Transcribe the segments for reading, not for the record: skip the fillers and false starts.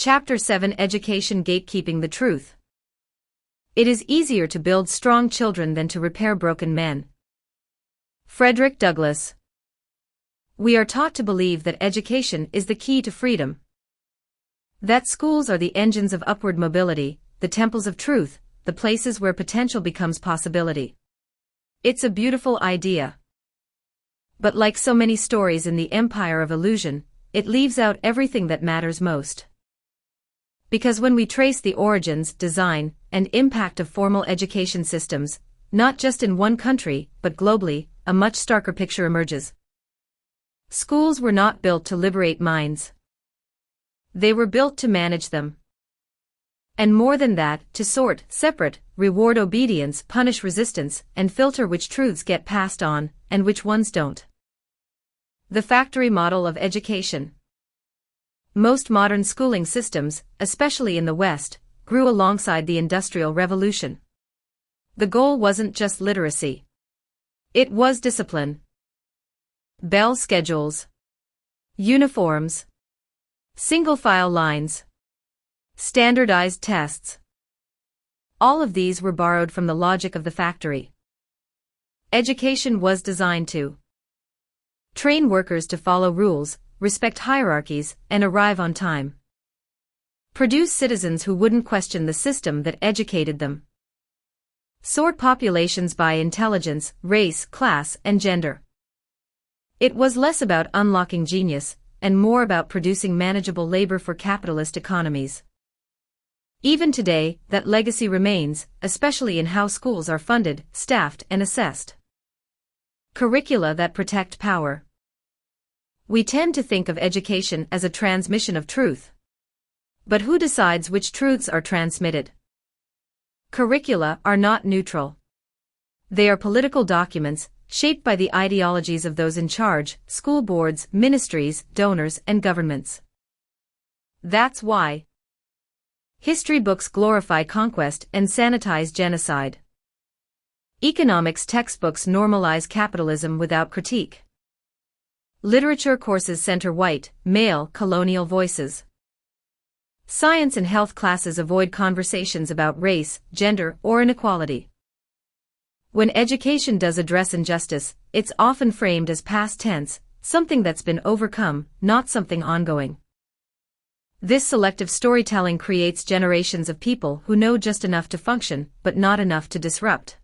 Chapter 7 Education Gatekeeping the Truth. It is easier to build strong children than to repair broken men. Frederick Douglass. We are taught to believe that education is the key to freedom. That schools are the engines of upward mobility, the temples of truth, the places where potential becomes possibility. It's a beautiful idea. But like so many stories in the empire of illusion, it leaves out everything that matters most. Because when we trace the origins, design, and impact of formal education systems, not just in one country, but globally, a much starker picture emerges. Schools were not built to liberate minds. They were built to manage them. And more than that, to sort, separate, reward obedience, punish resistance, and filter which truths get passed on, and which ones don't. The factory model of education. Most modern schooling systems, especially in the West, grew alongside the Industrial Revolution. The goal wasn't just literacy. It was discipline. Bell schedules. Uniforms. Single-file lines. Standardized tests. All of these were borrowed from the logic of the factory. Education was designed to train workers to follow rules, respect hierarchies, and arrive on time. Produce citizens who wouldn't question the system that educated them. Sort populations by intelligence, race, class, and gender. It was less about unlocking genius, and more about producing manageable labor for capitalist economies. Even today, that legacy remains, especially in how schools are funded, staffed, and assessed. Curricula that protect power. We tend to think of education as a transmission of truth. But who decides which truths are transmitted? Curricula are not neutral. They are political documents, shaped by the ideologies of those in charge, school boards, ministries, donors, and governments. That's why history books glorify conquest and sanitize genocide. Economics textbooks normalize capitalism without critique. Literature courses center white, male, colonial voices. Science and health classes avoid conversations about race, gender, or inequality. When education does address injustice, it's often framed as past tense, something that's been overcome, not something ongoing. This selective storytelling creates generations of people who know just enough to function, but not enough to disrupt.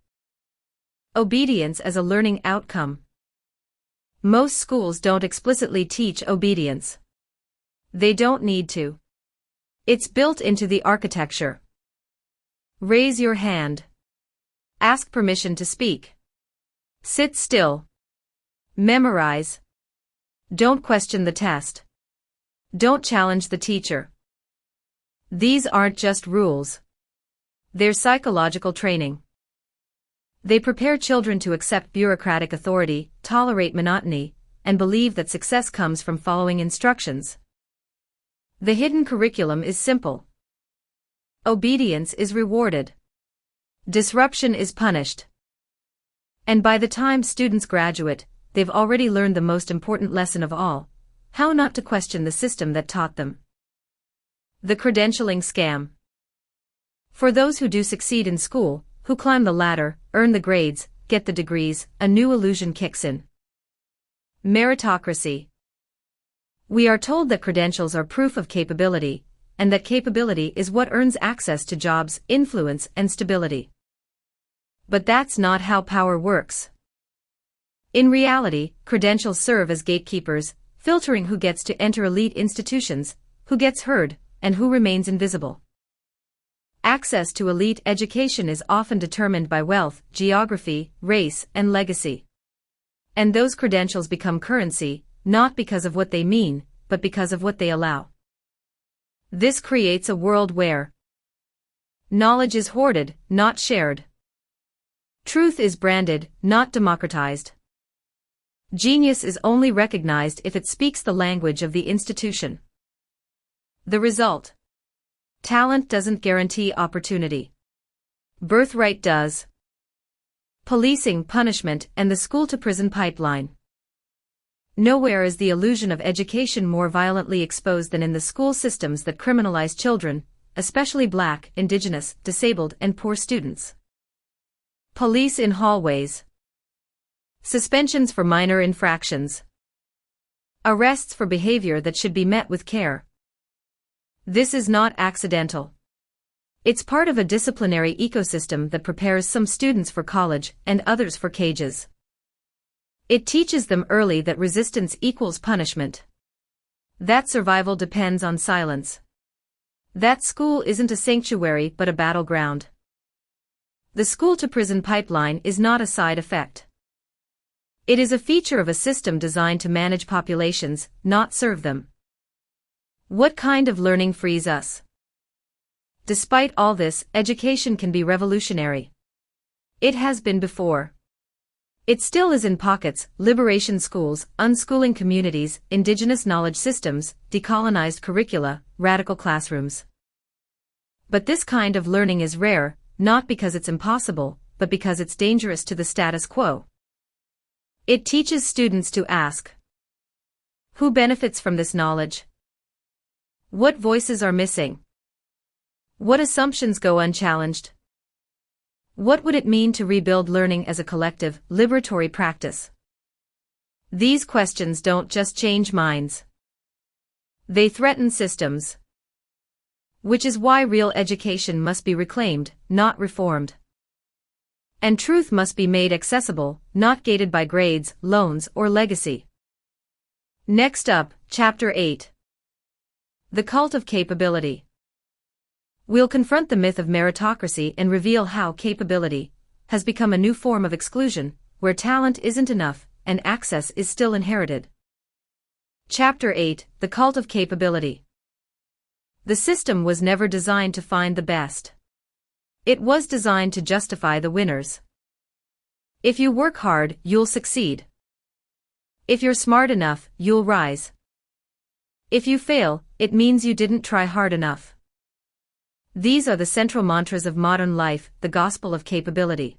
Obedience as a learning outcome. Most schools don't explicitly teach obedience. They don't need to. It's built into the architecture. Raise your hand. Ask permission to speak. Sit still. Memorize. Don't question the test. Don't challenge the teacher. These aren't just rules. They're psychological training. They prepare children to accept bureaucratic authority, tolerate monotony, and believe that success comes from following instructions. The hidden curriculum is simple. Obedience is rewarded. Disruption is punished. And by the time students graduate, they've already learned the most important lesson of all: how not to question the system that taught them. The credentialing scam. For those who do succeed in school, who climb the ladder, earn the grades, get the degrees, a new illusion kicks in. Meritocracy. We are told that credentials are proof of capability, and that capability is what earns access to jobs, influence, and stability. But that's not how power works. In reality, credentials serve as gatekeepers, filtering who gets to enter elite institutions, who gets heard, and who remains invisible. Access to elite education is often determined by wealth, geography, race, and legacy. And those credentials become currency, not because of what they mean, but because of what they allow. This creates a world where knowledge is hoarded, not shared. Truth is branded, not democratized. Genius is only recognized if it speaks the language of the institution. The result: talent doesn't guarantee opportunity. Birthright does. Policing, punishment, and the school-to-prison pipeline. Nowhere is the illusion of education more violently exposed than in the school systems that criminalize children, especially Black, Indigenous, disabled, and poor students. Police in hallways. Suspensions for minor infractions. Arrests for behavior that should be met with care. This is not accidental. It's part of a disciplinary ecosystem that prepares some students for college and others for cages. It teaches them early that resistance equals punishment. That survival depends on silence. That school isn't a sanctuary but a battleground. The school-to-prison pipeline is not a side effect. It is a feature of a system designed to manage populations, not serve them. What kind of learning frees us? Despite all this, education can be revolutionary. It has been before. It still is in pockets: liberation schools, unschooling communities, indigenous knowledge systems, decolonized curricula, radical classrooms. But this kind of learning is rare, not because it's impossible, but because it's dangerous to the status quo. It teaches students to ask, who benefits from this knowledge? What voices are missing? What assumptions go unchallenged? What would it mean to rebuild learning as a collective, liberatory practice? These questions don't just change minds. They threaten systems. Which is why real education must be reclaimed, not reformed. And truth must be made accessible, not gated by grades, loans, or legacy. Next up, Chapter 8. The Cult of Capability. We'll confront the myth of meritocracy and reveal how capability has become a new form of exclusion, where talent isn't enough, and access is still inherited. Chapter 8. The Cult of Capability. The system was never designed to find the best. It was designed to justify the winners. If you work hard, you'll succeed. If you're smart enough, you'll rise. If you fail, it means you didn't try hard enough. These are the central mantras of modern life, the gospel of capability.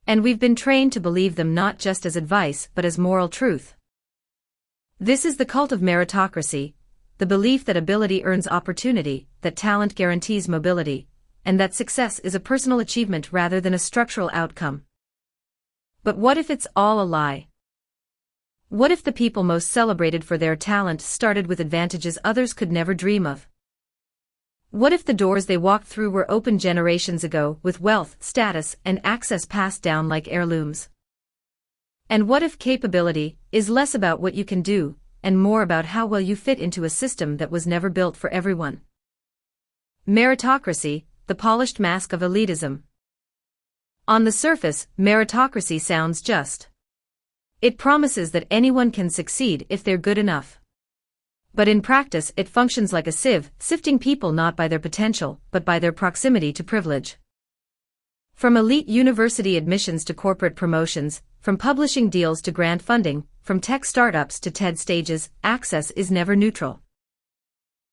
And we've been trained to believe them not just as advice but as moral truth. This is the cult of meritocracy, the belief that ability earns opportunity, that talent guarantees mobility, and that success is a personal achievement rather than a structural outcome. But what if it's all a lie? What if the people most celebrated for their talent started with advantages others could never dream of? What if the doors they walked through were opened generations ago, with wealth, status, and access passed down like heirlooms? And what if capability is less about what you can do, and more about how well you fit into a system that was never built for everyone? Meritocracy, the polished mask of elitism. On the surface, meritocracy sounds just. It promises that anyone can succeed if they're good enough. But in practice, it functions like a sieve, sifting people not by their potential, but by their proximity to privilege. From elite university admissions to corporate promotions, from publishing deals to grant funding, from tech startups to TED stages, access is never neutral.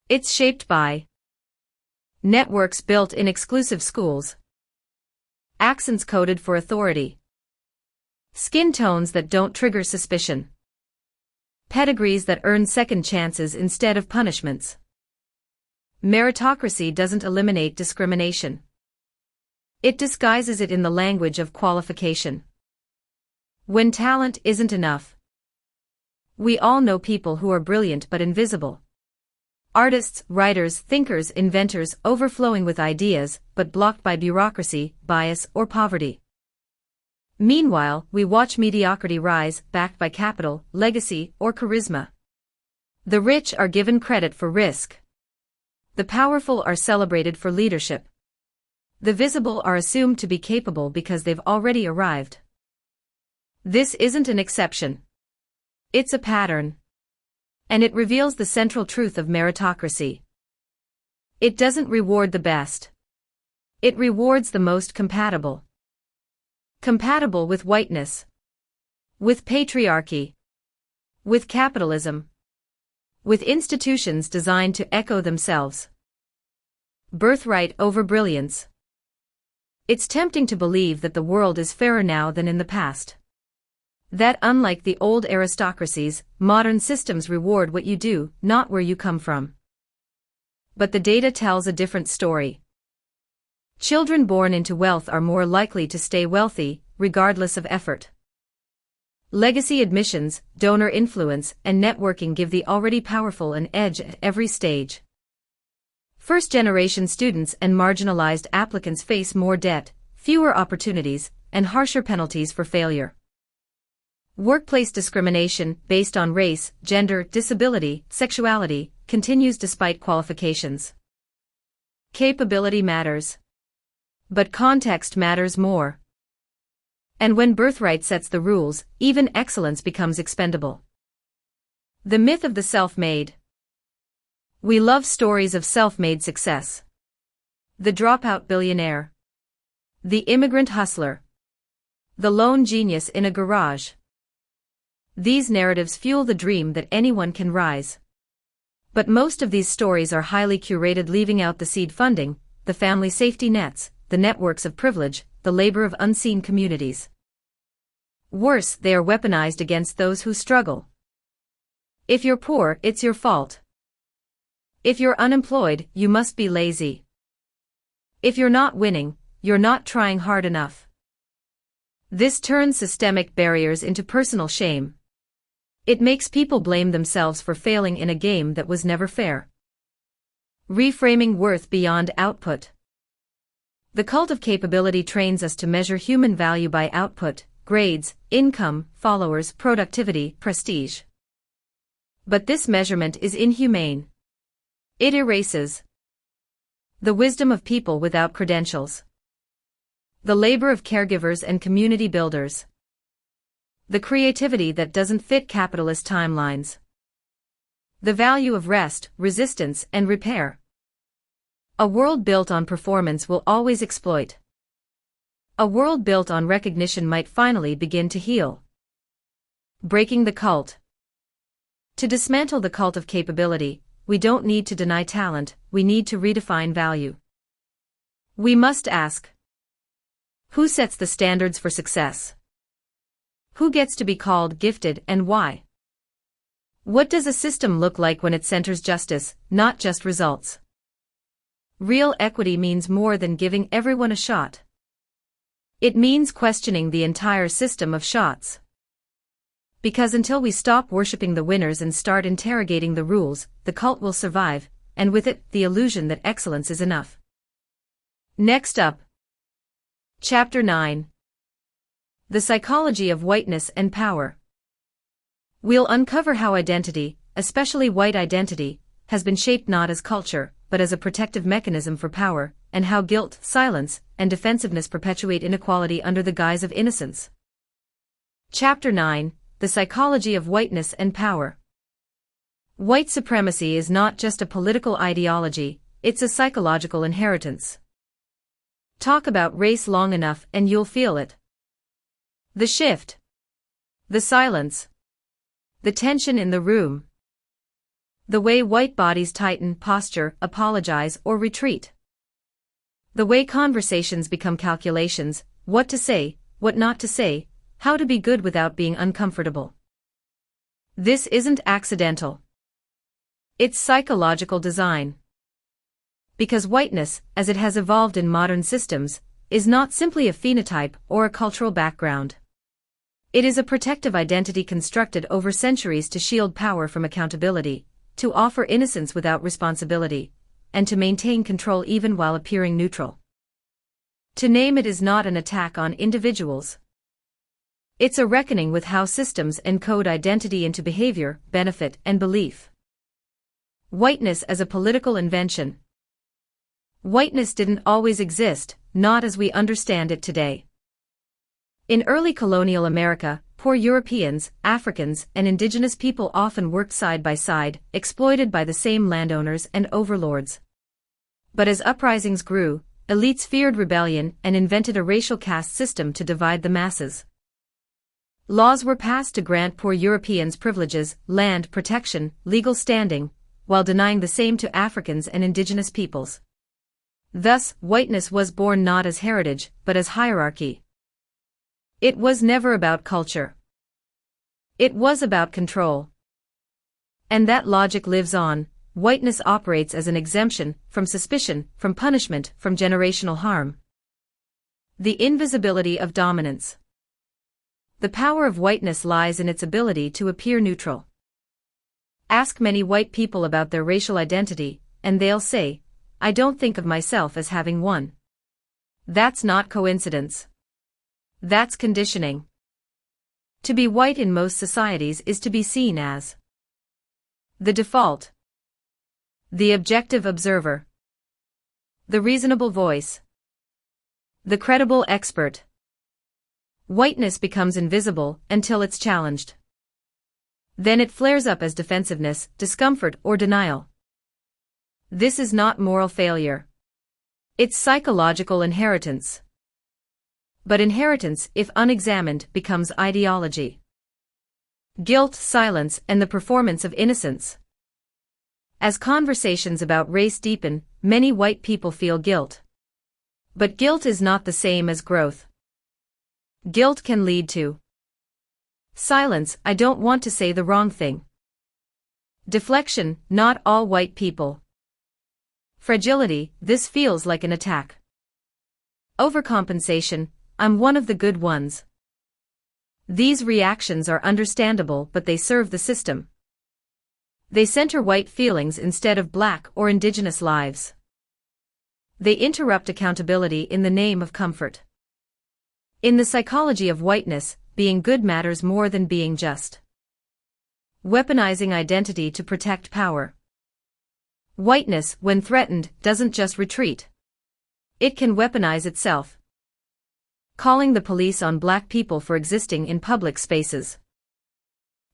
It's shaped by networks built in exclusive schools, accents coded for authority, skin tones that don't trigger suspicion, pedigrees that earn second chances instead of punishments. Meritocracy doesn't eliminate discrimination. It disguises it in the language of qualification. When talent isn't enough. We all know people who are brilliant but invisible. Artists, writers, thinkers, inventors, overflowing with ideas, but blocked by bureaucracy, bias, or poverty. Meanwhile, we watch mediocrity rise, backed by capital, legacy, or charisma. The rich are given credit for risk. The powerful are celebrated for leadership. The visible are assumed to be capable because they've already arrived. This isn't an exception. It's a pattern. And it reveals the central truth of meritocracy. It doesn't reward the best. It rewards the most compatible. Compatible with whiteness. With patriarchy. With capitalism. With institutions designed to echo themselves. Birthright over brilliance. It's tempting to believe that the world is fairer now than in the past. That unlike the old aristocracies, modern systems reward what you do, not where you come from. But the data tells a different story. Children born into wealth are more likely to stay wealthy, regardless of effort. Legacy admissions, donor influence, and networking give the already powerful an edge at every stage. First-generation students and marginalized applicants face more debt, fewer opportunities, and harsher penalties for failure. Workplace discrimination, based on race, gender, disability, sexuality, continues despite qualifications. Capability matters. But context matters more. And when birthright sets the rules, even excellence becomes expendable. The myth of the self-made. We love stories of self-made success. The dropout billionaire. The immigrant hustler. The lone genius in a garage. These narratives fuel the dream that anyone can rise. But most of these stories are highly curated, leaving out the seed funding, the family safety nets, the networks of privilege, the labor of unseen communities. Worse, they are weaponized against those who struggle. If you're poor, it's your fault. If you're unemployed, you must be lazy. If you're not winning, you're not trying hard enough. This turns systemic barriers into personal shame. It makes people blame themselves for failing in a game that was never fair. Reframing worth beyond output. The cult of capability trains us to measure human value by output, grades, income, followers, productivity, prestige. But this measurement is inhumane. It erases the wisdom of people without credentials, the labor of caregivers and community builders, the creativity that doesn't fit capitalist timelines, the value of rest, resistance, and repair. A world built on performance will always exploit. A world built on recognition might finally begin to heal. Breaking the cult. To dismantle the cult of capability, we don't need to deny talent, we need to redefine value. We must ask: who sets the standards for success? Who gets to be called gifted and why? What does a system look like when it centers justice, not just results? Real equity means more than giving everyone a shot. It means questioning the entire system of shots. Because until we stop worshipping the winners and start interrogating the rules, the cult will survive, and with it, the illusion that excellence is enough. Next up. Chapter 9. The Psychology of Whiteness and Power. We'll uncover how identity, especially white identity, has been shaped not as culture, but as a protective mechanism for power, and how guilt, silence, and defensiveness perpetuate inequality under the guise of innocence. Chapter 9. The Psychology of Whiteness and Power. White supremacy is not just a political ideology, it's a psychological inheritance. Talk about race long enough and you'll feel it. The shift. The silence. The tension in the room. The way white bodies tighten, posture, apologize, or retreat. The way conversations become calculations, what to say, what not to say, how to be good without being uncomfortable. This isn't accidental. It's psychological design. Because whiteness, as it has evolved in modern systems, is not simply a phenotype or a cultural background. It is a protective identity constructed over centuries to shield power from accountability, to offer innocence without responsibility, and to maintain control even while appearing neutral. To name it is not an attack on individuals. It's a reckoning with how systems encode identity into behavior, benefit, and belief. Whiteness as a political invention. Whiteness didn't always exist, not as we understand it today. In early colonial America, poor Europeans, Africans, and indigenous people often worked side by side, exploited by the same landowners and overlords. But as uprisings grew, elites feared rebellion and invented a racial caste system to divide the masses. Laws were passed to grant poor Europeans privileges, land protection, legal standing, while denying the same to Africans and indigenous peoples. Thus, whiteness was born not as heritage, but as hierarchy. It was never about culture. It was about control. And that logic lives on. Whiteness operates as an exemption from suspicion, from punishment, from generational harm. The invisibility of dominance. The power of whiteness lies in its ability to appear neutral. Ask many white people about their racial identity, and they'll say, "I don't think of myself as having one." That's not coincidence. That's conditioning. To be white in most societies is to be seen as the default, the objective observer, the reasonable voice, the credible expert. Whiteness becomes invisible until it's challenged. Then it flares up as defensiveness, discomfort, or denial. This is not moral failure. It's psychological inheritance. But inheritance, if unexamined, becomes ideology. Guilt, silence, and the performance of innocence. As conversations about race deepen, many white people feel guilt. But guilt is not the same as growth. Guilt can lead to silence, "I don't want to say the wrong thing." Deflection, "Not all white people." Fragility, "This feels like an attack." Overcompensation, "I'm one of the good ones." These reactions are understandable, but they serve the system. They center white feelings instead of Black or Indigenous lives. They interrupt accountability in the name of comfort. In the psychology of whiteness, being good matters more than being just. Weaponizing identity to protect power. Whiteness, when threatened, doesn't just retreat. It can weaponize itself. Calling the police on Black people for existing in public spaces.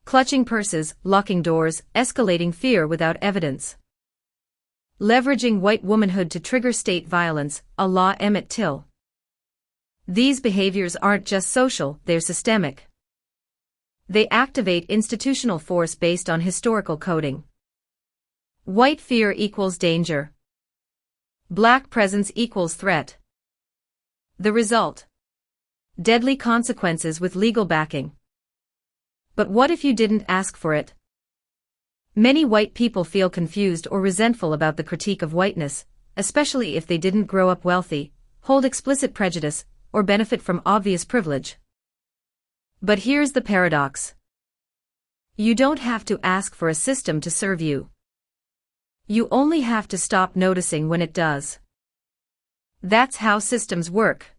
Clutching purses, locking doors, escalating fear without evidence. Leveraging white womanhood to trigger state violence, a la Emmett Till. These behaviors aren't just social, they're systemic. They activate institutional force based on historical coding. White fear equals danger. Black presence equals threat. The result: deadly consequences with legal backing. But what if you didn't ask for it? Many white people feel confused or resentful about the critique of whiteness, especially if they didn't grow up wealthy, hold explicit prejudice, or benefit from obvious privilege. But here's the paradox. You don't have to ask for a system to serve you. You only have to stop noticing when it does. That's how systems work.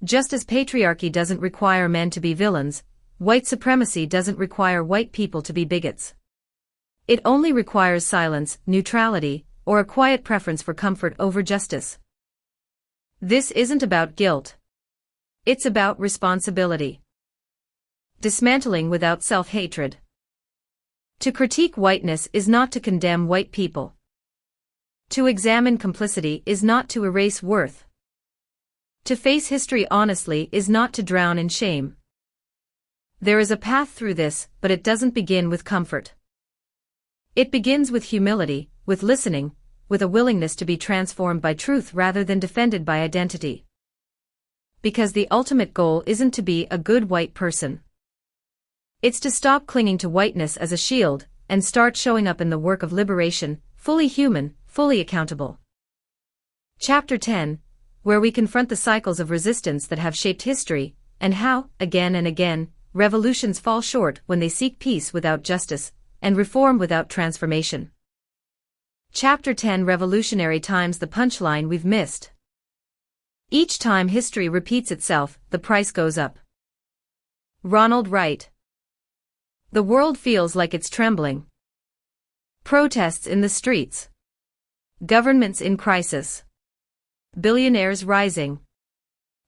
Just as patriarchy doesn't require men to be villains, white supremacy doesn't require white people to be bigots. It only requires silence, neutrality, or a quiet preference for comfort over justice. This isn't about guilt. It's about responsibility. Dismantling without self-hatred. To critique whiteness is not to condemn white people. To examine complicity is not to erase worth. To face history honestly is not to drown in shame. There is a path through this, but it doesn't begin with comfort. It begins with humility, with listening, with a willingness to be transformed by truth rather than defended by identity. Because the ultimate goal isn't to be a good white person. It's to stop clinging to whiteness as a shield, and start showing up in the work of liberation, fully human, fully accountable. Chapter 10, where we confront the cycles of resistance that have shaped history, and how, again and again, revolutions fall short when they seek peace without justice, and reform without transformation. Chapter 10, Revolutionary Times, the punchline we've missed. Each time history repeats itself, the price goes up. Ronald Wright. The world feels like it's trembling. Protests in the streets. Governments in crisis. Billionaires rising.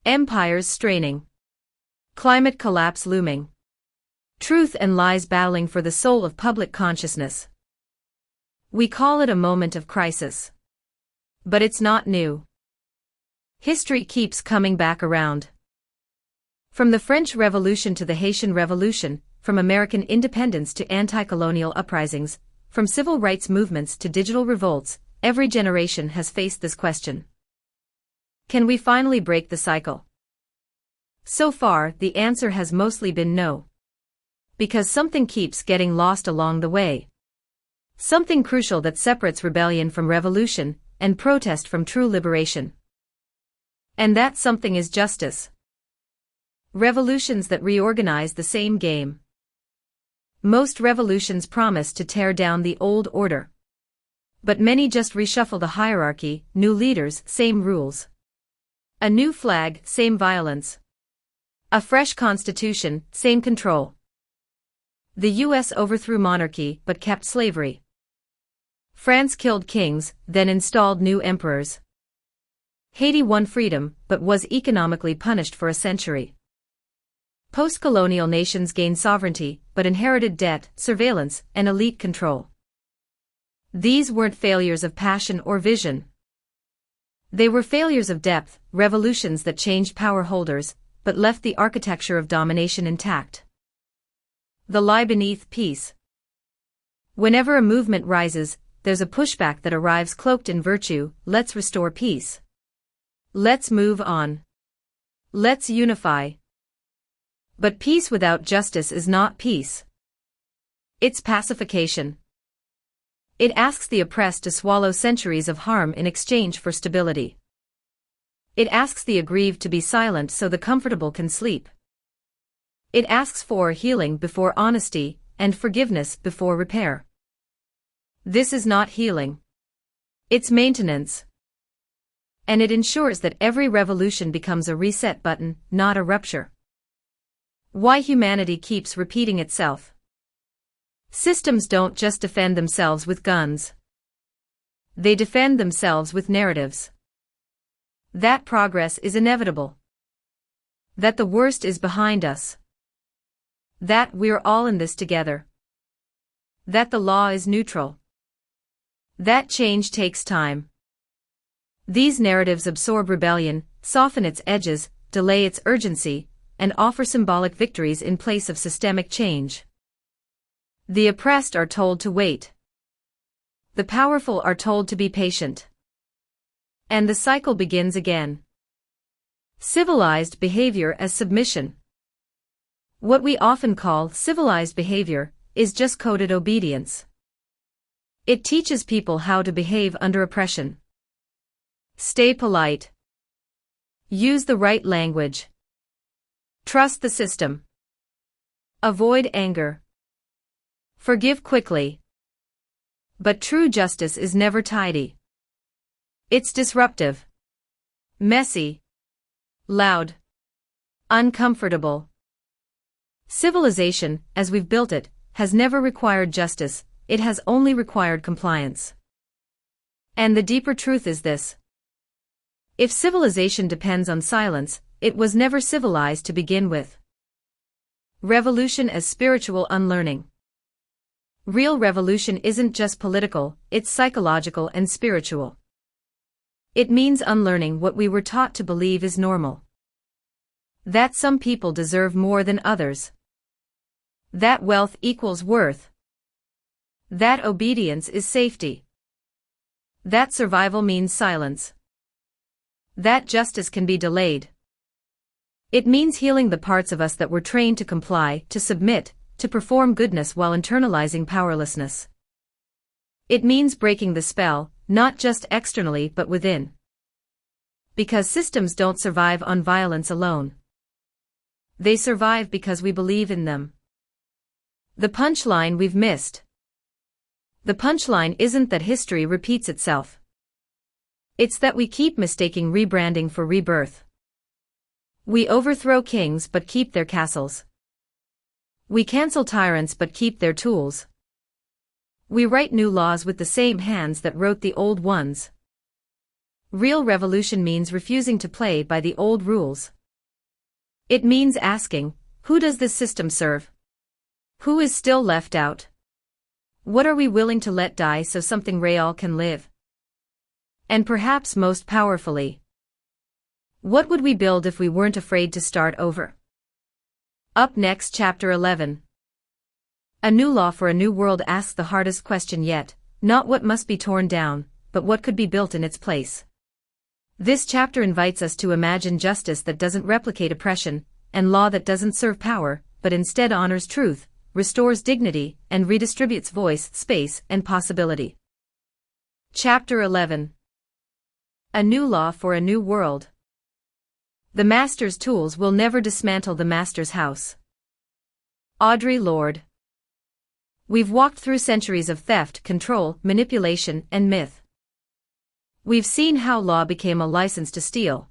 Empires straining. Climate collapse looming. Truth and lies battling for the soul of public consciousness. We call it a moment of crisis. But it's not new. History keeps coming back around. From the French Revolution to the Haitian Revolution, from American independence to anti-colonial uprisings, from civil rights movements to digital revolts, every generation has faced this question. Can we finally break the cycle? So far, the answer has mostly been no. Because something keeps getting lost along the way. Something crucial that separates rebellion from revolution, and protest from true liberation. And that something is justice. Revolutions that reorganize the same game. Most revolutions promise to tear down the old order. But many just reshuffle the hierarchy, new leaders, same rules. A new flag, same violence. A fresh constitution, same control. The US overthrew monarchy but kept slavery. France killed kings, then installed new emperors. Haiti won freedom but was economically punished for a century. Post-colonial nations gained sovereignty but inherited debt, surveillance, and elite control. These weren't failures of passion or vision. They were failures of depth, revolutions that changed power holders, but left the architecture of domination intact. The lie beneath peace. Whenever a movement rises, there's a pushback that arrives cloaked in virtue. Let's restore peace. Let's move on. Let's unify. But peace without justice is not peace. It's pacification. It asks the oppressed to swallow centuries of harm in exchange for stability. It asks the aggrieved to be silent so the comfortable can sleep. It asks for healing before honesty, and forgiveness before repair. This is not healing. It's maintenance. And it ensures that every revolution becomes a reset button, not a rupture. Why humanity keeps repeating itself. Systems don't just defend themselves with guns. They defend themselves with narratives. That progress is inevitable. That the worst is behind us. That we're all in this together. That the law is neutral. That change takes time. These narratives absorb rebellion, soften its edges, delay its urgency, and offer symbolic victories in place of systemic change. The oppressed are told to wait. The powerful are told to be patient. And the cycle begins again. Civilized behavior as submission. What we often call civilized behavior is just coded obedience. It teaches people how to behave under oppression. Stay polite. Use the right language. Trust the system. Avoid anger. Forgive quickly. But true justice is never tidy. It's disruptive. Messy. Loud. Uncomfortable. Civilization, as we've built it, has never required justice, it has only required compliance. And the deeper truth is this. If civilization depends on silence, it was never civilized to begin with. Revolution as spiritual unlearning. Real revolution isn't just political, it's psychological and spiritual. It means unlearning what we were taught to believe is normal. That some people deserve more than others. That wealth equals worth. That obedience is safety. That survival means silence. That justice can be delayed. It means healing the parts of us that were trained to comply, to submit, to perform goodness while internalizing powerlessness. It means breaking the spell, not just externally but within. Because systems don't survive on violence alone. They survive because we believe in them. The punchline we've missed. The punchline isn't that history repeats itself. It's that we keep mistaking rebranding for rebirth. We overthrow kings but keep their castles. We cancel tyrants but keep their tools. We write new laws with the same hands that wrote the old ones. Real revolution means refusing to play by the old rules. It means asking, who does this system serve? Who is still left out? What are we willing to let die so something real can live? And perhaps most powerfully, what would we build if we weren't afraid to start over? Up next, Chapter 11. A New Law for a New World asks the hardest question yet, not what must be torn down, but what could be built in its place. This chapter invites us to imagine justice that doesn't replicate oppression, and law that doesn't serve power, but instead honors truth, restores dignity, and redistributes voice, space, and possibility. Chapter 11. A New Law for a New World. The master's tools will never dismantle the master's house. Audre Lorde. We've walked through centuries of theft, control, manipulation, and myth. We've seen how law became a license to steal.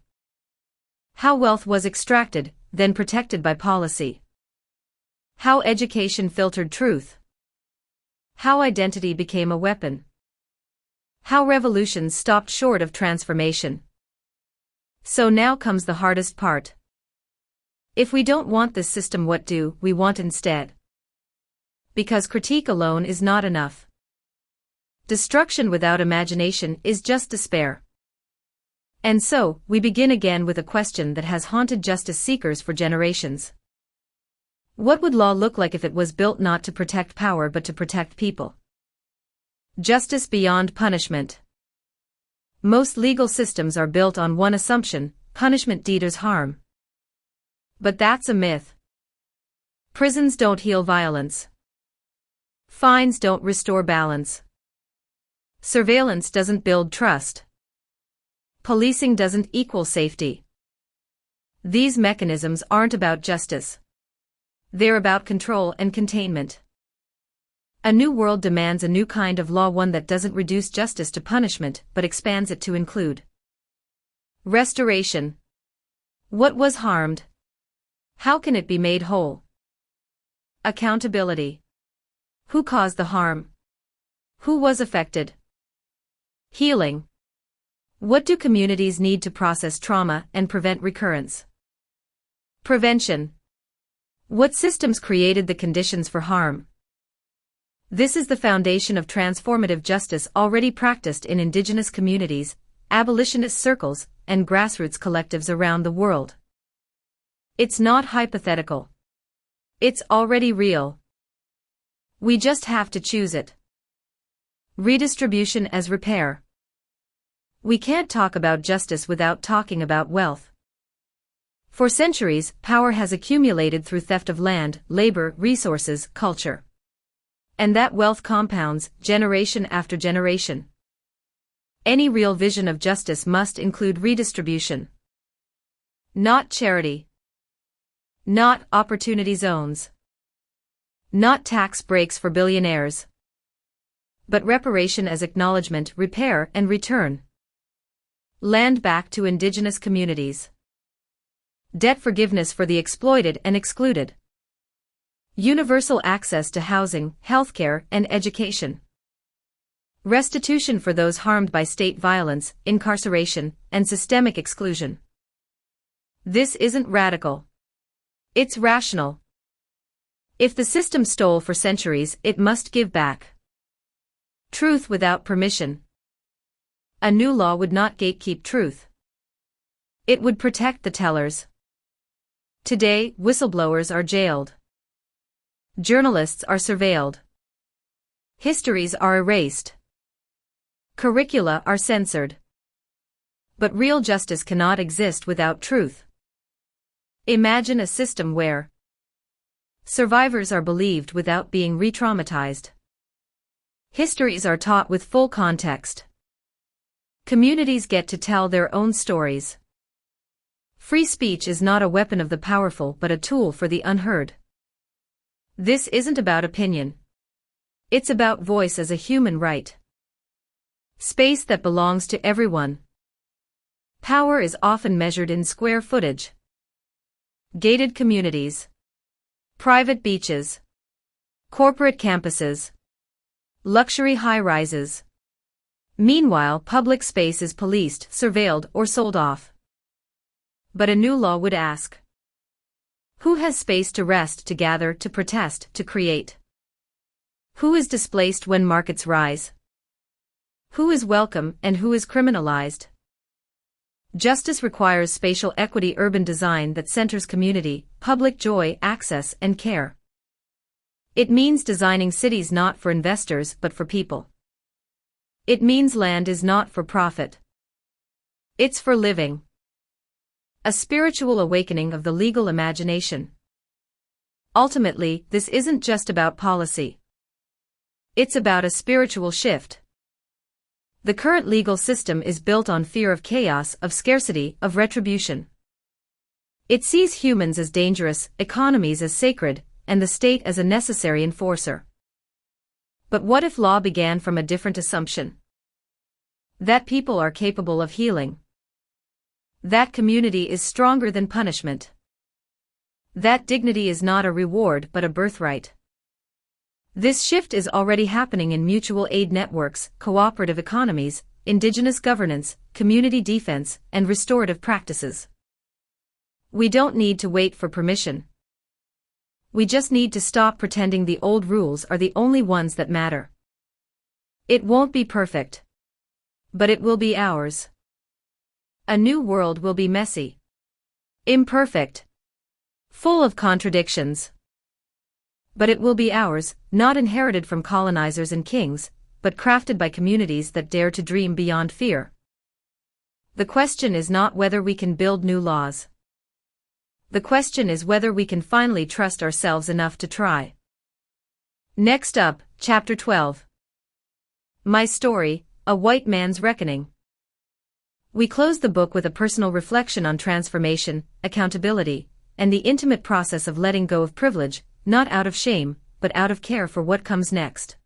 How wealth was extracted, then protected by policy. How education filtered truth. How identity became a weapon. How revolutions stopped short of transformation. So now comes the hardest part. If we don't want this system, what do we want instead? Because critique alone is not enough. Destruction without imagination is just despair. And so, we begin again with a question that has haunted justice seekers for generations. What would law look like if it was built not to protect power but to protect people? Justice beyond punishment. Most legal systems are built on one assumption: punishment deters harm. But that's a myth. Prisons don't heal violence. Fines don't restore balance. Surveillance doesn't build trust. Policing doesn't equal safety. These mechanisms aren't about justice. They're about control and containment. A new world demands a new kind of law, one that doesn't reduce justice to punishment but expands it to include restoration. What was harmed? How can it be made whole? Accountability. Who caused the harm? Who was affected? Healing. What do communities need to process trauma and prevent recurrence? Prevention. What systems created the conditions for harm? This is the foundation of transformative justice already practiced in indigenous communities, abolitionist circles, and grassroots collectives around the world. It's not hypothetical. It's already real. We just have to choose it. Redistribution as repair. We can't talk about justice without talking about wealth. For centuries, power has accumulated through theft of land, labor, resources, culture. And that wealth compounds, generation after generation. Any real vision of justice must include redistribution. Not charity. Not opportunity zones. Not tax breaks for billionaires. But reparation as acknowledgement, repair, and return. Land back to indigenous communities. Debt forgiveness for the exploited and excluded. Universal access to housing, healthcare, and education. Restitution for those harmed by state violence, incarceration, and systemic exclusion. This isn't radical. It's rational. If the system stole for centuries, it must give back. Truth without permission. A new law would not gatekeep truth. It would protect the tellers. Today, whistleblowers are jailed. Journalists are surveilled. Histories are erased. Curricula are censored. But real justice cannot exist without truth. Imagine a system where survivors are believed without being re-traumatized. Histories are taught with full context. Communities get to tell their own stories. Free speech is not a weapon of the powerful but a tool for the unheard. This isn't about opinion. It's about voice as a human right. Space that belongs to everyone. Power is often measured in square footage. Gated communities. Private beaches. Corporate campuses. Luxury high-rises. Meanwhile, public space is policed, surveilled, or sold off. But a new law would ask: who has space to rest, to gather, to protest, to create? Who is displaced when markets rise? Who is welcome and who is criminalized? Justice requires spatial equity, urban design that centers community, public joy, access, and care. It means designing cities not for investors but for people. It means land is not for profit. It's for living. A spiritual awakening of the legal imagination. Ultimately, this isn't just about policy. It's about a spiritual shift. The current legal system is built on fear of chaos, of scarcity, of retribution. It sees humans as dangerous, economies as sacred, and the state as a necessary enforcer. But what if law began from a different assumption? That people are capable of healing. That community is stronger than punishment. That dignity is not a reward but a birthright. This shift is already happening in mutual aid networks, cooperative economies, indigenous governance, community defense, and restorative practices. We don't need to wait for permission. We just need to stop pretending the old rules are the only ones that matter. It won't be perfect. But it will be ours. A new world will be messy. Imperfect. Full of contradictions. But it will be ours, not inherited from colonizers and kings, but crafted by communities that dare to dream beyond fear. The question is not whether we can build new laws. The question is whether we can finally trust ourselves enough to try. Next up, Chapter 12. My Story, A White Man's Reckoning. We close the book with a personal reflection on transformation, accountability, and the intimate process of letting go of privilege, not out of shame, but out of care for what comes next.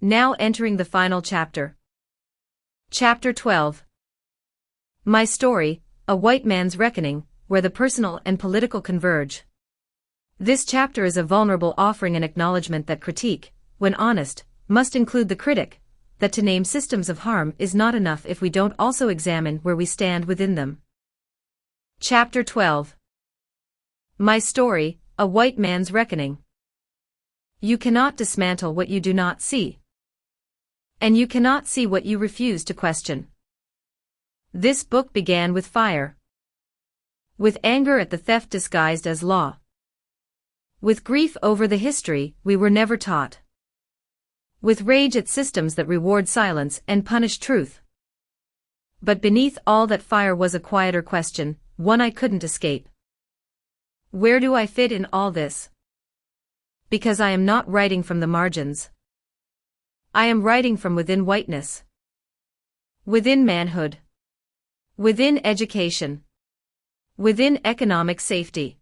Now entering the final chapter. Chapter 12. My Story, A White Man's Reckoning, where the personal and political converge. This chapter is a vulnerable offering and acknowledgement that critique, when honest, must include the critic, that to name systems of harm is not enough if we don't also examine where we stand within them. Chapter 12. My Story, A White Man's Reckoning. You cannot dismantle what you do not see. And you cannot see what you refuse to question. This book began with fire. With anger at the theft disguised as law. With grief over the history we were never taught. With rage at systems that reward silence and punish truth. But beneath all that fire was a quieter question, one I couldn't escape. Where do I fit in all this? Because I am not writing from the margins. I am writing from within whiteness. Within manhood. Within education. Within economic safety.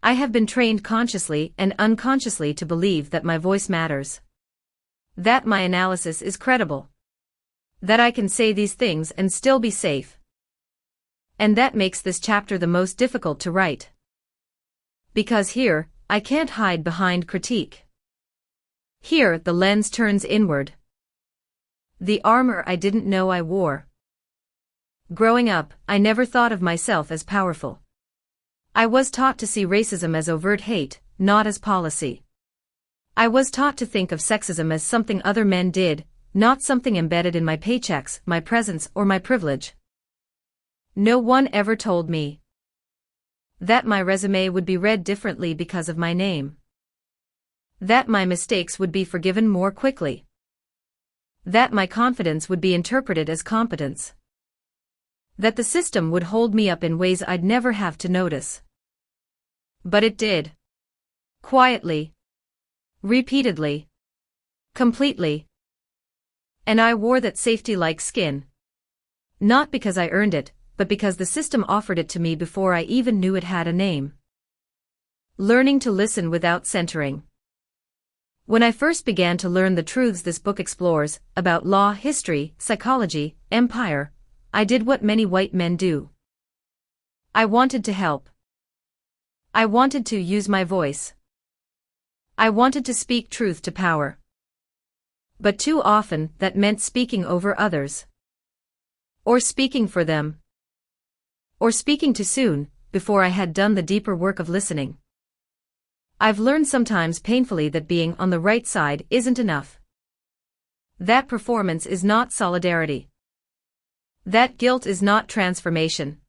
I have been trained consciously and unconsciously to believe that my voice matters. That my analysis is credible. That I can say these things and still be safe. And that makes this chapter the most difficult to write. Because here, I can't hide behind critique. Here, the lens turns inward. The armor I didn't know I wore. Growing up, I never thought of myself as powerful. I was taught to see racism as overt hate, not as policy. I was taught to think of sexism as something other men did, not something embedded in my paychecks, my presence, or my privilege. No one ever told me that my resume would be read differently because of my name. That my mistakes would be forgiven more quickly. That my confidence would be interpreted as competence. That the system would hold me up in ways I'd never have to notice. But it did. Quietly. Repeatedly. Completely. And I wore that safety like skin. Not because I earned it, but because the system offered it to me before I even knew it had a name. Learning to listen without centering. When I first began to learn the truths this book explores, about law, history, psychology, empire, I did what many white men do. I wanted to help. I wanted to use my voice. I wanted to speak truth to power. But too often, that meant speaking over others. Or speaking for them. Or speaking too soon, before I had done the deeper work of listening. I've learned sometimes painfully that being on the right side isn't enough. That performance is not solidarity. That guilt is not transformation.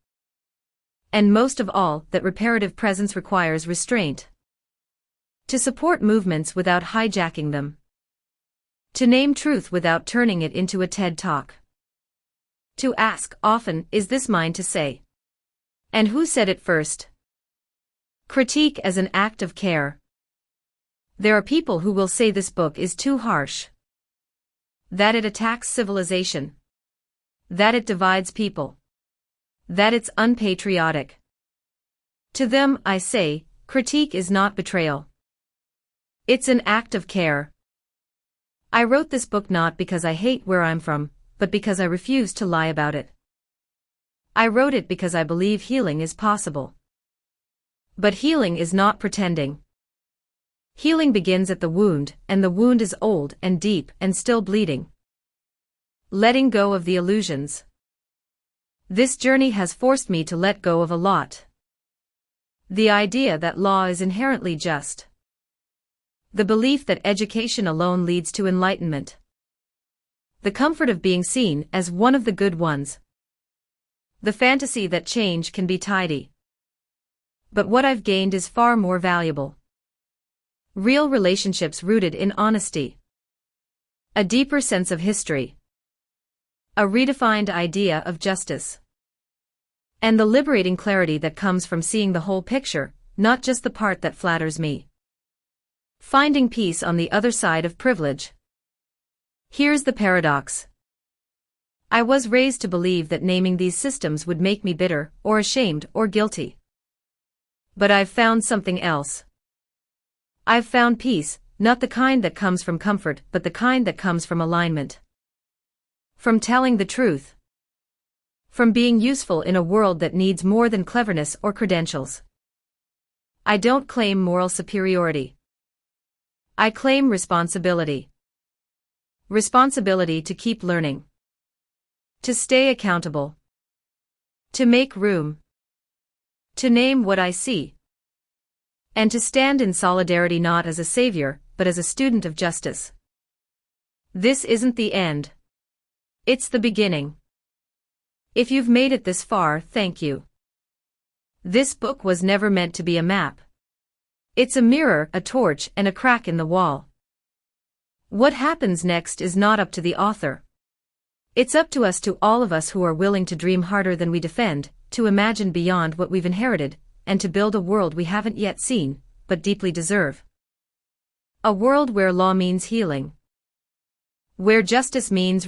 And most of all, that reparative presence requires restraint. To support movements without hijacking them. To name truth without turning it into a TED Talk. To ask, often, is this mine to say? And who said it first? Critique as an act of care. There are people who will say this book is too harsh, that it attacks civilization, that it divides people, that it's unpatriotic. To them, I say, critique is not betrayal. It's an act of care. I wrote this book not because I hate where I'm from, but because I refuse to lie about it. I wrote it because I believe healing is possible. But healing is not pretending. Healing begins at the wound, and the wound is old and deep and still bleeding. Letting go of the illusions. This journey has forced me to let go of a lot. The idea that law is inherently just. The belief that education alone leads to enlightenment. The comfort of being seen as one of the good ones. The fantasy that change can be tidy. But what I've gained is far more valuable. Real relationships rooted in honesty. A deeper sense of history. A redefined idea of justice. And the liberating clarity that comes from seeing the whole picture, not just the part that flatters me. Finding peace on the other side of privilege. Here's the paradox. I was raised to believe that naming these systems would make me bitter, or ashamed, or guilty. But I've found something else. I've found peace, not the kind that comes from comfort, but the kind that comes from alignment. From telling the truth. From being useful in a world that needs more than cleverness or credentials. I don't claim moral superiority. I claim responsibility. Responsibility to keep learning. To stay accountable. To make room. To name what I see. And to stand in solidarity not as a savior, but as a student of justice. This isn't the end. It's the beginning. If you've made it this far, thank you. This book was never meant to be a map. It's a mirror, a torch, and a crack in the wall. What happens next is not up to the author. It's up to us, to all of us who are willing to dream harder than we defend, to imagine beyond what we've inherited, and to build a world we haven't yet seen, but deeply deserve. A world where law means healing. Where justice means